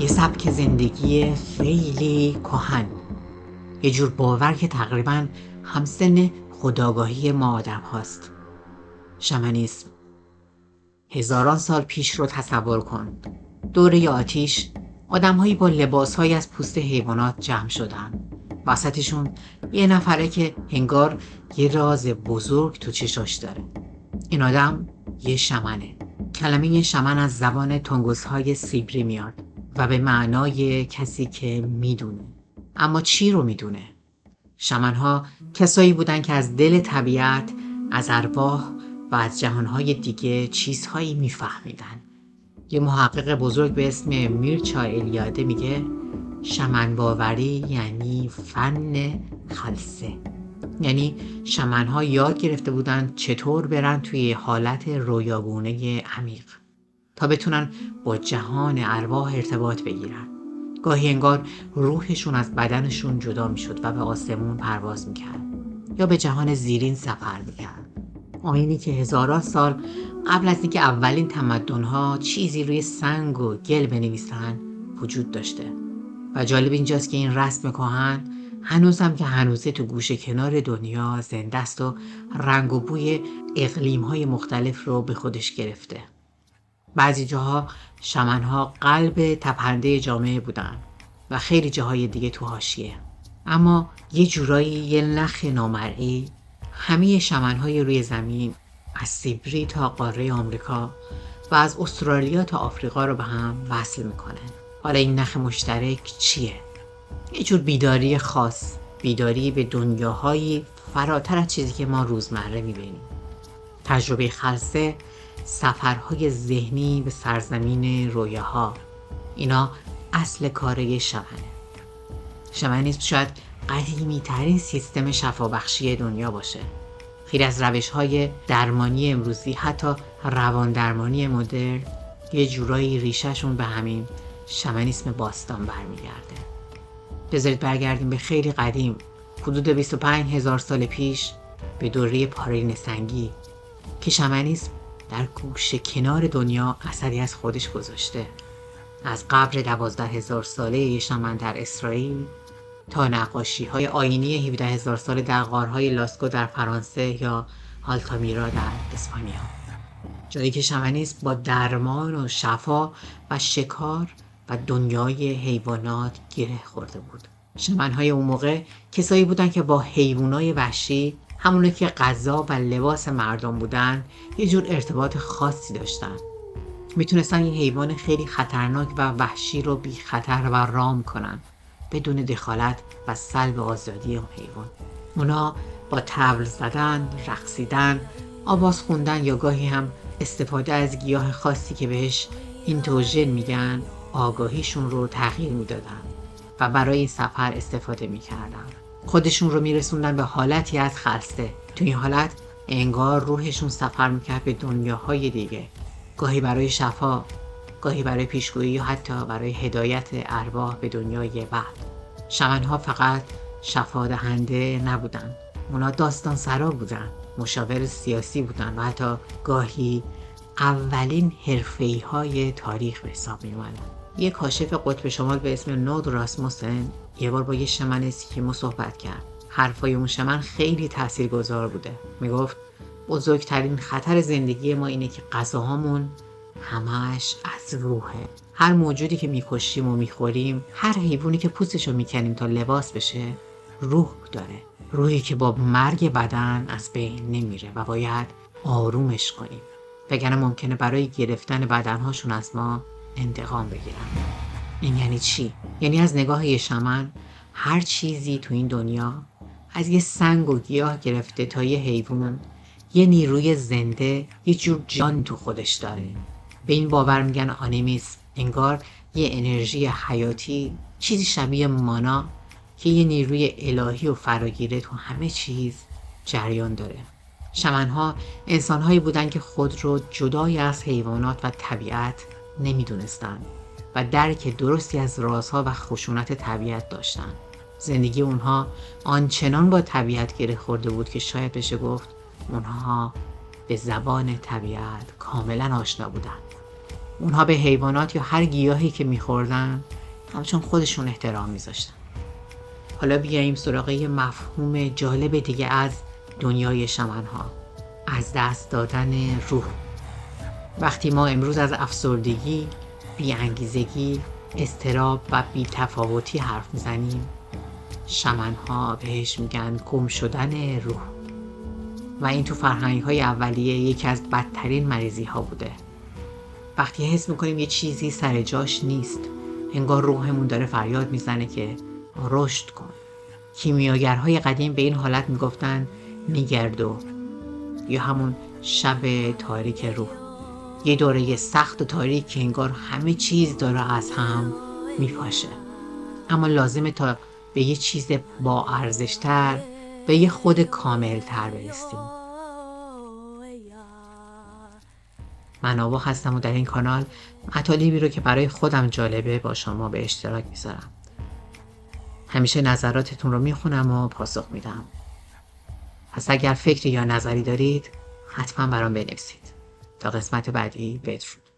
یه سبک زندگی خیلی کهن، یه جور باور که تقریبا همسن خودآگاهی ما آدم هاست. شمنیسم. هزاران سال پیش رو تصور کن. دوره آتیش آدم‌هایی با لباس‌هایی از پوست حیوانات جمع شدن. وسطشون یه نفره که انگار یه راز بزرگ تو چشاش داره. این آدم یه شمنه. کلمه شمن از زبان تونگوس‌های سیبری میاد و به معنای کسی که میدونه. اما چی رو میدونه؟ شمن‌ها کسایی بودن که از دل طبیعت، از ارواح و از جهانهای دیگه چیزهایی میفهمیدن. یه محقق بزرگ به اسم میرچا الیاده میگه شمن باوری یعنی فن خلسه. یعنی شمن‌ها یاد گرفته بودن چطور برن توی حالت رویاگونه عمیق تا بتونن با جهان ارواح ارتباط بگیرن. گاهی انگار روحشون از بدنشون جدا میشد و به آسمون پرواز میکرد یا به جهان زیرین سفر میکرد. آیینی که هزاران سال قبل از اینکه اولین تمدن‌ها چیزی روی سنگ و گل بنویسن وجود داشته. و جالب اینجاست که این رسم کهن هنوزم که هنوزه تو گوشه کنار دنیا زنده است و رنگ و بوی اقلیم‌های مختلف رو به خودش گرفته. بعضی جاها شمن‌ها قلب تپنده جامعه بودن و خیلی جاهای دیگه تو حاشیه. اما یه جورایی یه نخ نامرئی همه شمن‌های روی زمین از سیبری تا قاره آمریکا و از استرالیا تا آفریقا رو به هم وصل میکنه. حالا این نخ مشترک چیه؟ یه جور بیداری خاص، بیداری به دنیاهایی فراتر از چیزی که ما روزمره میبینیم. تجربه خلسه، سفرهای ذهنی به سرزمین رویاها، اینا اصل کاره شمنه. شمنیسم شاید قدیمی ترین سیستم شفابخشی دنیا باشه. خیلی از روش‌های درمانی امروزی، حتی روان درمانی مدرن، یه جورایی ریشه‌شون به همین شمنیسم باستان برمیگرده. بذارید برگردیم به خیلی قدیم، حدود 25,000 سال پیش، به دوره پارین سنگی که شمنیسم در گوشه کنار دنیا اثری از خودش گذاشته. از قبر 12,000 ساله شمن در اسرائیل تا نقاشی‌های آیینی 17,000 ساله در غارهای لاسکو در فرانسه یا آلتامیرا در اسپانیا. جایی که شمنیسم با درمان و شفا و شکار و دنیای حیوانات گره خورده بود. شمن‌های اون موقع کسایی بودن که با حیوانای وحشی، همونو که غذا و لباس مردم بودن، یه جور ارتباط خاصی داشتن. میتونستن یه حیوان خیلی خطرناک و وحشی رو بی خطر و رام کنن بدون دخالت و سلب آزادی اون حیوان. اونا با طبل زدن، رقصیدن، آواز خوندن یا گاهی هم استفاده از گیاه خاصی که بهش اینتوژن میگن، آگاهیشون رو تغییر میدادن و برای این سفر استفاده میکردن. خودشون رو میرسوندن به حالتی از خلسه. تو این حالت انگار روحشون سفر میکرد به دنیاهای دیگه، گاهی برای شفا، گاهی برای پیشگویی یا حتی برای هدایت ارواح به دنیای بعد. شمن‌ها فقط شفا دهنده نبودن، اونا داستان سرا بودن، مشاور سیاسی بودن و حتی گاهی اولین حرفه‌ای‌های تاریخ به حساب می‌اومدن. یه کاشف قطب شمال به اسم نود راسموسن یه بار با یه شمن اسکیمو صحبت کرد. حرفای اون شمن خیلی تاثیرگذار بوده. میگفت بزرگترین خطر زندگی ما اینه که غذاهامون همش از روحه. هر موجودی که میکشیم و میخوریم، هر حیوانی که پوستشو میکنیم تا لباس بشه، روح داره. روحی که با مرگ بدن از بین نمیره و باید آرومش کنیم، وگرنه ممکنه برای گرفتن بدنهاشون از ما انتقام بگیرن. این یعنی چی؟ یعنی از نگاه یه شمن هر چیزی تو این دنیا، از یه سنگ و گیاه گرفته تا یه حیوان، یه نیروی زنده، یه جور جان تو خودش داره. به این باور میگن آنیمیسم، انگار یه انرژی حیاتی، چیزی شبیه مانا که یه نیروی الهی و فراگیره تو همه چیز جریان داره. شمن‌ها انسان‌هایی بودن که خود رو جدای از حیوانات و طبیعت نمیدونستن و درک درستی از رازها و خشونت طبیعت داشتن. زندگی اونها آنچنان با طبیعت گره خورده بود که شاید بشه گفت اونها به زبان طبیعت کاملا آشنا بودن. اونها به حیوانات یا هر گیاهی که میخوردن همچون خودشون احترام میذاشتن. حالا بیاییم سراغ یه مفهوم جالب دیگه از دنیای شمنها، از دست دادن روح. وقتی ما امروز از افسردگی، بی‌انگیزگی، اضطراب و بی‌تفاوتی حرف میزنیم، شمنها بهش میگن گم شدن روح. و این تو فرهنگ‌های اولیه یکی از بدترین مریضی ها بوده. وقتی حس میکنیم یه چیزی سر جاش نیست، انگار روحمون داره فریاد میزنه که رشد کن. کیمیاگرهای قدیم به این حالت میگفتن نیگردو، یا همون شب تاریک روح. یه دوره سخت و تاریک که انگار همه چیز داره از هم میپاشه، اما لازمه تا به یه چیز با ارزشتر، به یه خود کاملتر برسیم. من آوا هستم و در این کانال مطالبی رو که برای خودم جالبه با شما به اشتراک میذارم. همیشه نظراتتون رو میخونم و پاسخ میدم. پس اگر فکری یا نظری دارید حتما برام بنویسید. تا قسمت بعدی، بدرود.